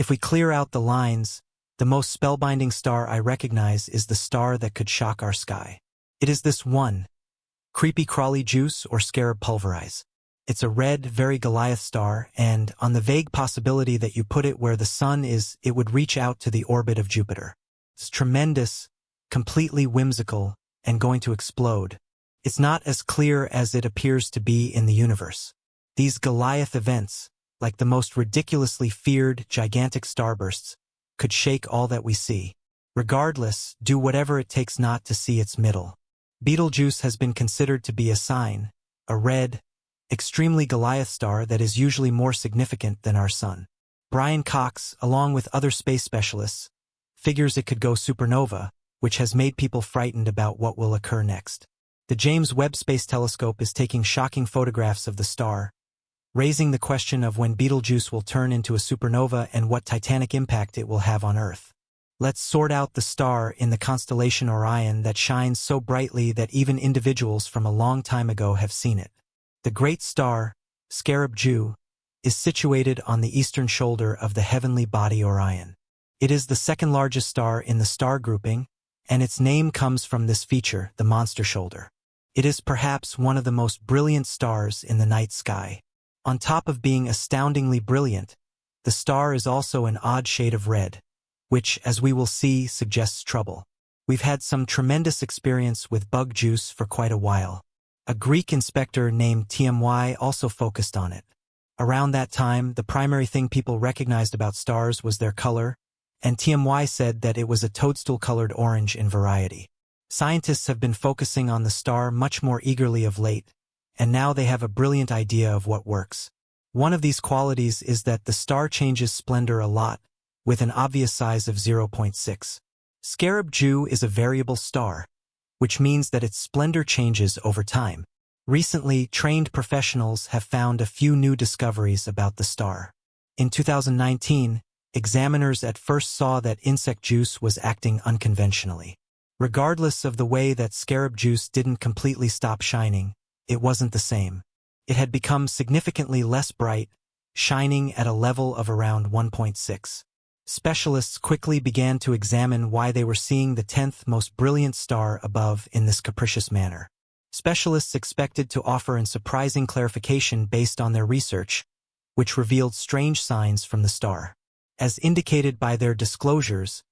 If we clear out the lines, the most spellbinding star I recognize is the star that could shock our sky. It is this one, creepy crawly juice or scarab pulverize. It's a red, very Goliath star, and on the vague possibility that you put it where the sun is, it would reach out to the orbit of Jupiter. It's tremendous, completely whimsical, and going to explode. It's not as clear as it appears to be in the universe. These Goliath events, like the most ridiculously feared, gigantic starbursts, could shake all that we see. Regardless, do whatever it takes not to see its middle. Betelgeuse has been considered to be a sign, a red, extremely Goliath star that is usually more significant than our sun. Brian Cox, along with other space specialists, figures it could go supernova, which has made people frightened about what will occur next. The James Webb Space Telescope is taking shocking photographs of the star, raising the question of when Betelgeuse will turn into a supernova and what titanic impact it will have on Earth. Let's sort out the star in the constellation Orion that shines so brightly that even individuals from a long time ago have seen it. The great star, Scarab Jew, is situated on the eastern shoulder of the heavenly body Orion. It is the second largest star in the star grouping, and its name comes from this feature, the monster shoulder. It is perhaps one of the most brilliant stars in the night sky. On top of being astoundingly brilliant, the star is also an odd shade of red, which, as we will see, suggests trouble. We've had some tremendous experience with bug juice for quite a while. A Greek inspector named TMY also focused on it. Around that time, the primary thing people recognized about stars was their color, and TMY said that it was a toadstool-colored orange in variety. Scientists have been focusing on the star much more eagerly of late, and now they have a brilliant idea of what works. One of these qualities is that the star changes splendor a lot, with an obvious size of 0.6. Scarab Jew is a variable star, which means that its splendor changes over time. Recently, trained professionals have found a few new discoveries about the star. In 2019, examiners at first saw that insect juice was acting unconventionally. Regardless of the way that scarab juice didn't completely stop shining, it wasn't the same. It had become significantly less bright, shining at a level of around 1.6. Specialists quickly began to examine why they were seeing the 10th most brilliant star above in this capricious manner. Specialists expected to offer a surprising clarification based on their research, which revealed strange signs from the star. As indicated by their disclosures,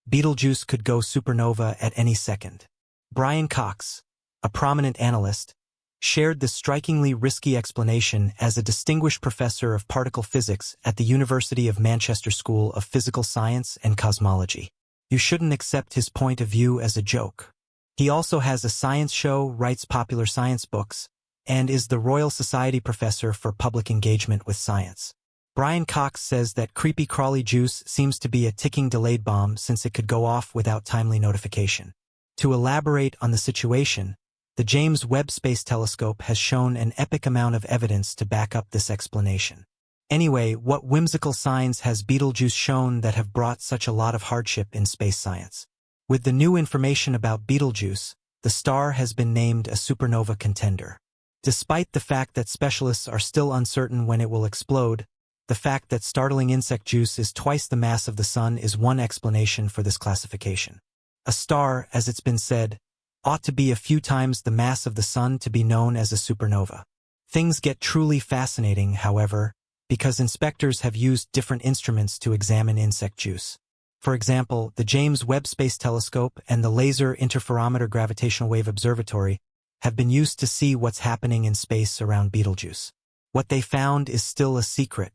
Betelgeuse could go supernova at any second. Brian Cox, a prominent analyst, shared this strikingly risky explanation as a distinguished professor of particle physics at the University of Manchester School of Physical Science and Cosmology. You shouldn't accept his point of view as a joke. He also has a science show, writes popular science books, and is the Royal Society Professor for Public Engagement with Science. Brian Cox says that creepy crawly juice seems to be a ticking delayed bomb since it could go off without timely notification. To elaborate on the situation, the James Webb Space Telescope has shown an epic amount of evidence to back up this explanation. Anyway, what whimsical signs has Betelgeuse shown that have brought such a lot of hardship in space science? With the new information about Betelgeuse, the star has been named a supernova contender. Despite the fact that specialists are still uncertain when it will explode, the fact that startling insect juice is twice the mass of the sun is one explanation for this classification. A star, as it's been said, ought to be a few times the mass of the sun to be known as a supernova. Things get truly fascinating, however, because inspectors have used different instruments to examine insect juice. For example, the James Webb Space Telescope and the Laser Interferometer Gravitational Wave Observatory have been used to see what's happening in space around Betelgeuse. What they found is still a secret.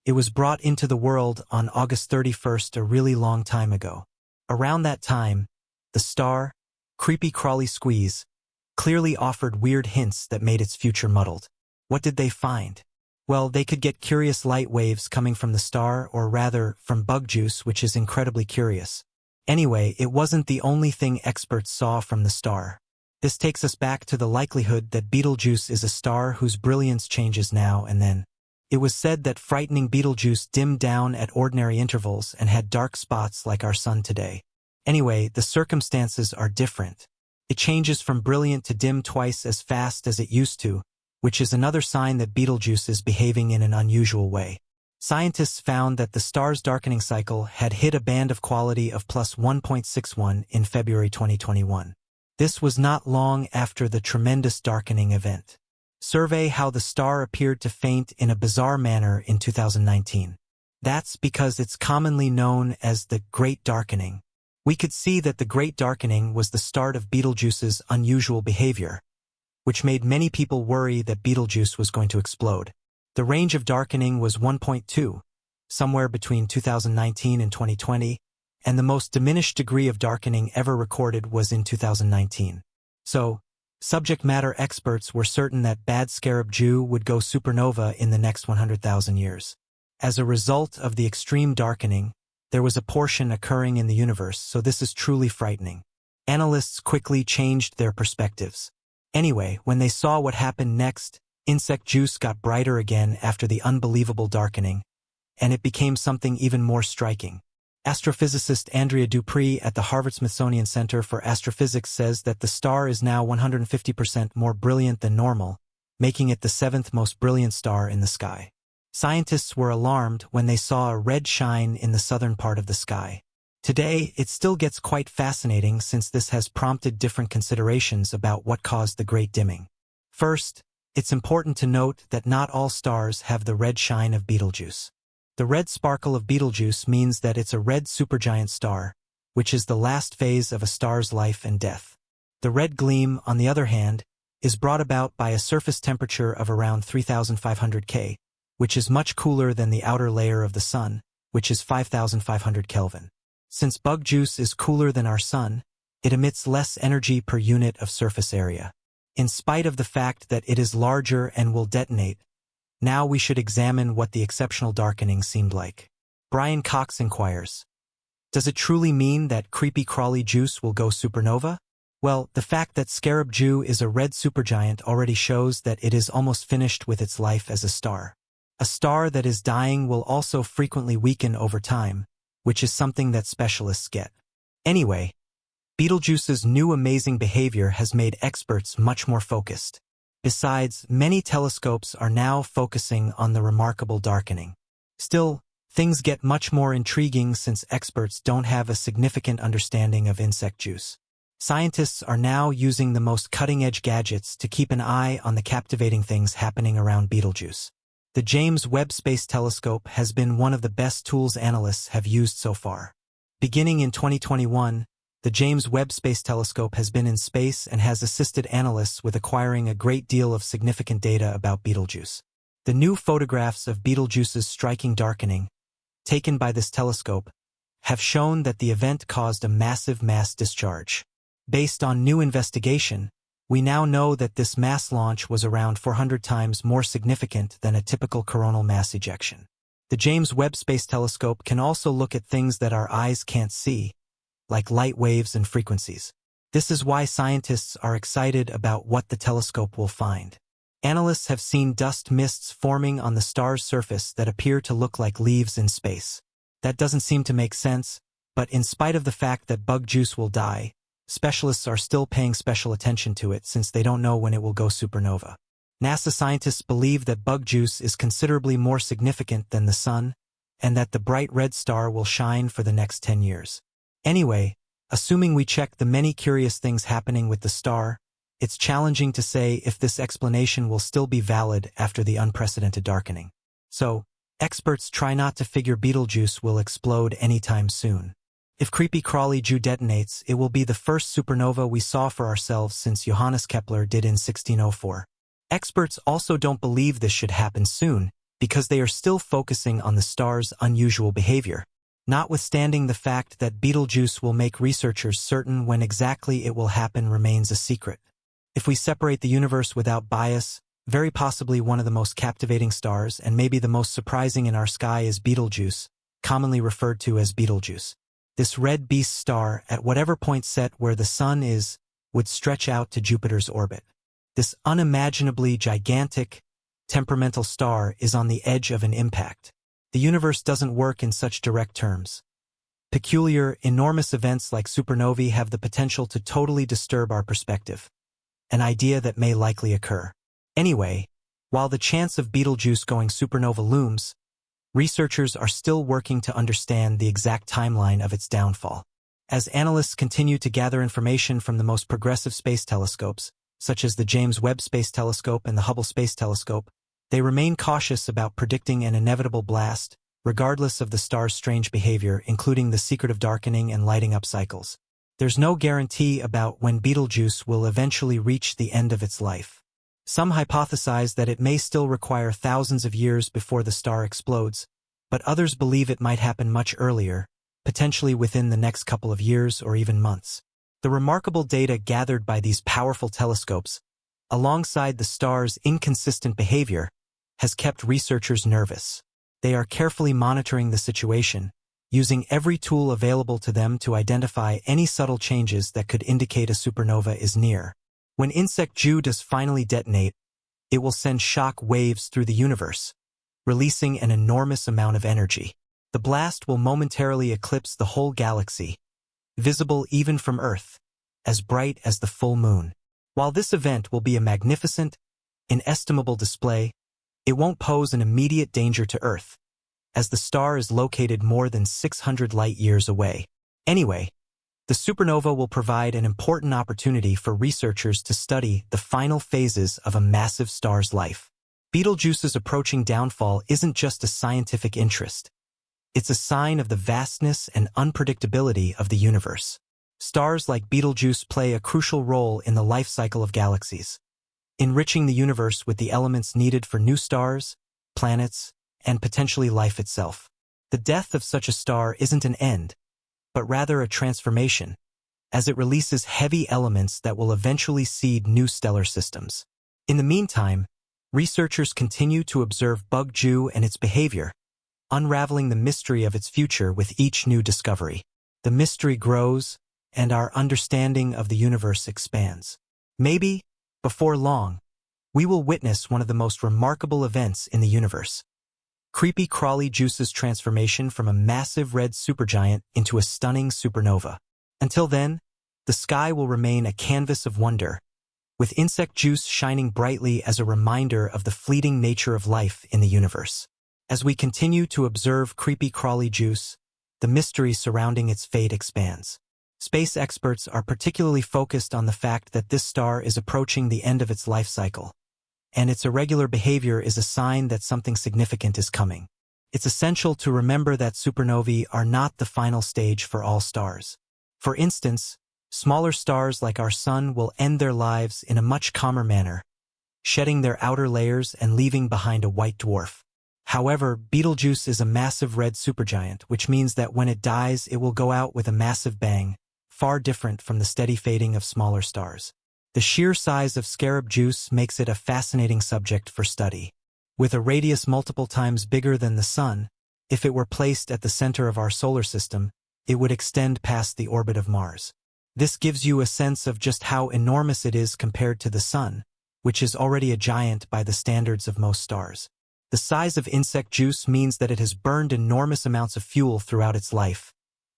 It was brought into the world on August 31st, a really long time ago. Around that time, the star, creepy crawly squeeze, clearly offered weird hints that made its future muddled. What did they find? Well, they could get curious light waves coming from the star, or rather, from bug juice, which is incredibly curious. Anyway, it wasn't the only thing experts saw from the star. This takes us back to the likelihood that Betelgeuse is a star whose brilliance changes now and then. It was said that frightening Betelgeuse dimmed down at ordinary intervals and had dark spots like our sun today. Anyway, the circumstances are different. It changes from brilliant to dim twice as fast as it used to, which is another sign that Betelgeuse is behaving in an unusual way. Scientists found that the star's darkening cycle had hit a band of quality of plus 1.61 in February 2021. This was not long after the tremendous darkening event. Survey how the star appeared to faint in a bizarre manner in 2019. That's because it's commonly known as the Great Darkening. We could see that the Great Darkening was the start of Betelgeuse's unusual behavior, which made many people worry that Betelgeuse was going to explode. The range of darkening was 1.2, somewhere between 2019 and 2020, and the most diminished degree of darkening ever recorded was in 2019. So, subject matter experts were certain that Bad Scarab Jew would go supernova in the next 100,000 years. As a result of the extreme darkening, there was a portion occurring in the universe, so this is truly frightening. Analysts quickly changed their perspectives. Anyway, when they saw what happened next, insect juice got brighter again after the unbelievable darkening, and it became something even more striking. Astrophysicist Andrea Dupree at the Harvard-Smithsonian Center for Astrophysics says that the star is now 150% more brilliant than normal, making it the 7th most brilliant star in the sky. Scientists were alarmed when they saw a red shine in the southern part of the sky. Today, it still gets quite fascinating since this has prompted different considerations about what caused the great dimming. First, it's important to note that not all stars have the red shine of Betelgeuse. The red sparkle of Betelgeuse means that it's a red supergiant star, which is the last phase of a star's life and death. The red gleam, on the other hand, is brought about by a surface temperature of around 3,500 K, which is much cooler than the outer layer of the Sun, which is 5,500 Kelvin. Since bug juice is cooler than our Sun, it emits less energy per unit of surface area. In spite of the fact that it is larger and will detonate, now we should examine what the exceptional darkening seemed like. Brian Cox inquires, does it truly mean that creepy crawly juice will go supernova? Well, the fact that Scarab Jew is a red supergiant already shows that it is almost finished with its life as a star. A star that is dying will also frequently weaken over time, which is something that specialists get. Anyway, Betelgeuse's new amazing behavior has made experts much more focused. Besides, many telescopes are now focusing on the remarkable darkening. Still, things get much more intriguing since experts don't have a significant understanding of insect juice. Scientists are now using the most cutting-edge gadgets to keep an eye on the captivating things happening around Betelgeuse. The James Webb Space Telescope has been one of the best tools analysts have used so far. Beginning in 2021, the James Webb Space Telescope has been in space and has assisted analysts with acquiring a great deal of significant data about Betelgeuse. The new photographs of Betelgeuse's striking darkening, taken by this telescope, have shown that the event caused a massive mass discharge. Based on new investigation, we now know that this mass launch was around 400 times more significant than a typical coronal mass ejection. The James Webb Space Telescope can also look at things that our eyes can't see, like light waves and frequencies. This is why scientists are excited about what the telescope will find. Analysts have seen dust mists forming on the star's surface that appear to look like leaves in space. That doesn't seem to make sense, but in spite of the fact that bug juice will die, specialists are still paying special attention to it since they don't know when it will go supernova. NASA scientists believe that bug juice is considerably more significant than the Sun, and that the bright red star will shine for the next 10 years. Anyway, assuming we check the many curious things happening with the star, it's challenging to say if this explanation will still be valid after the unprecedented darkening. So, experts try not to figure Betelgeuse will explode anytime soon. If creepy crawly Jew detonates, it will be the first supernova we saw for ourselves since Johannes Kepler did in 1604. Experts also don't believe this should happen soon, because they are still focusing on the star's unusual behavior, notwithstanding the fact that Betelgeuse will make researchers certain when exactly it will happen remains a secret. If we separate the universe without bias, very possibly one of the most captivating stars and maybe the most surprising in our sky is Betelgeuse, commonly referred to as Betelgeuse. This red beast star, at whatever point set where the Sun is, would stretch out to Jupiter's orbit. This unimaginably gigantic, temperamental star is on the edge of an impact. The universe doesn't work in such direct terms. Peculiar, enormous events like supernovae have the potential to totally disturb our perspective, an idea that may likely occur. Anyway, while the chance of Betelgeuse going supernova looms, Researchers are still working to understand the exact timeline of its downfall. As analysts continue to gather information from the most progressive space telescopes, such as the James Webb Space Telescope and the Hubble Space Telescope, they remain cautious about predicting an inevitable blast, regardless of the star's strange behavior, including the secretive darkening and lighting up cycles. There's no guarantee about when Betelgeuse will eventually reach the end of its life. Some hypothesize that it may still require thousands of years before the star explodes, but others believe it might happen much earlier, potentially within the next couple of years or even months. The remarkable data gathered by these powerful telescopes, alongside the star's inconsistent behavior, has kept researchers nervous. They are carefully monitoring the situation, using every tool available to them to identify any subtle changes that could indicate a supernova is near. When Betelgeuse does finally detonate, it will send shock waves through the universe, releasing an enormous amount of energy. The blast will momentarily eclipse the whole galaxy, visible even from Earth, as bright as the full moon. While this event will be a magnificent, inestimable display, it won't pose an immediate danger to Earth, as the star is located more than 600 light-years away. Anyway, the supernova will provide an important opportunity for researchers to study the final phases of a massive star's life. Betelgeuse's approaching downfall isn't just a scientific interest. It's a sign of the vastness and unpredictability of the universe. Stars like Betelgeuse play a crucial role in the life cycle of galaxies, enriching the universe with the elements needed for new stars, planets, and potentially life itself. The death of such a star isn't an end, but rather a transformation, as it releases heavy elements that will eventually seed new stellar systems. In the meantime, researchers continue to observe Betelgeuse and its behavior, unraveling the mystery of its future with each new discovery. The mystery grows, and our understanding of the universe expands. Maybe, before long, we will witness one of the most remarkable events in the universe. Creepy crawly Juice's transformation from a massive red supergiant into a stunning supernova. Until then, the sky will remain a canvas of wonder, with Betelgeuse shining brightly as a reminder of the fleeting nature of life in the universe. As we continue to observe creepy crawly Juice, the mystery surrounding its fate expands. Space experts are particularly focused on the fact that this star is approaching the end of its life cycle, and its irregular behavior is a sign that something significant is coming. It's essential to remember that supernovae are not the final stage for all stars. For instance, smaller stars like our Sun will end their lives in a much calmer manner, shedding their outer layers and leaving behind a white dwarf. However, Betelgeuse is a massive red supergiant, which means that when it dies, it will go out with a massive bang, far different from the steady fading of smaller stars. The sheer size of Scarab Juice makes it a fascinating subject for study. With a radius multiple times bigger than the Sun, if it were placed at the center of our solar system, it would extend past the orbit of Mars. This gives you a sense of just how enormous it is compared to the Sun, which is already a giant by the standards of most stars. The size of Betelgeuse means that it has burned enormous amounts of fuel throughout its life,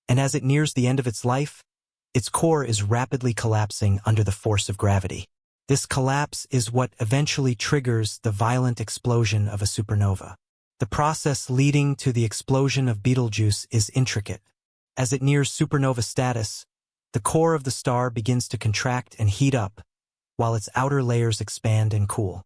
and as it nears the end of its life, its core is rapidly collapsing under the force of gravity. This collapse is what eventually triggers the violent explosion of a supernova. The process leading to the explosion of Betelgeuse is intricate. As it nears supernova status, the core of the star begins to contract and heat up, while its outer layers expand and cool.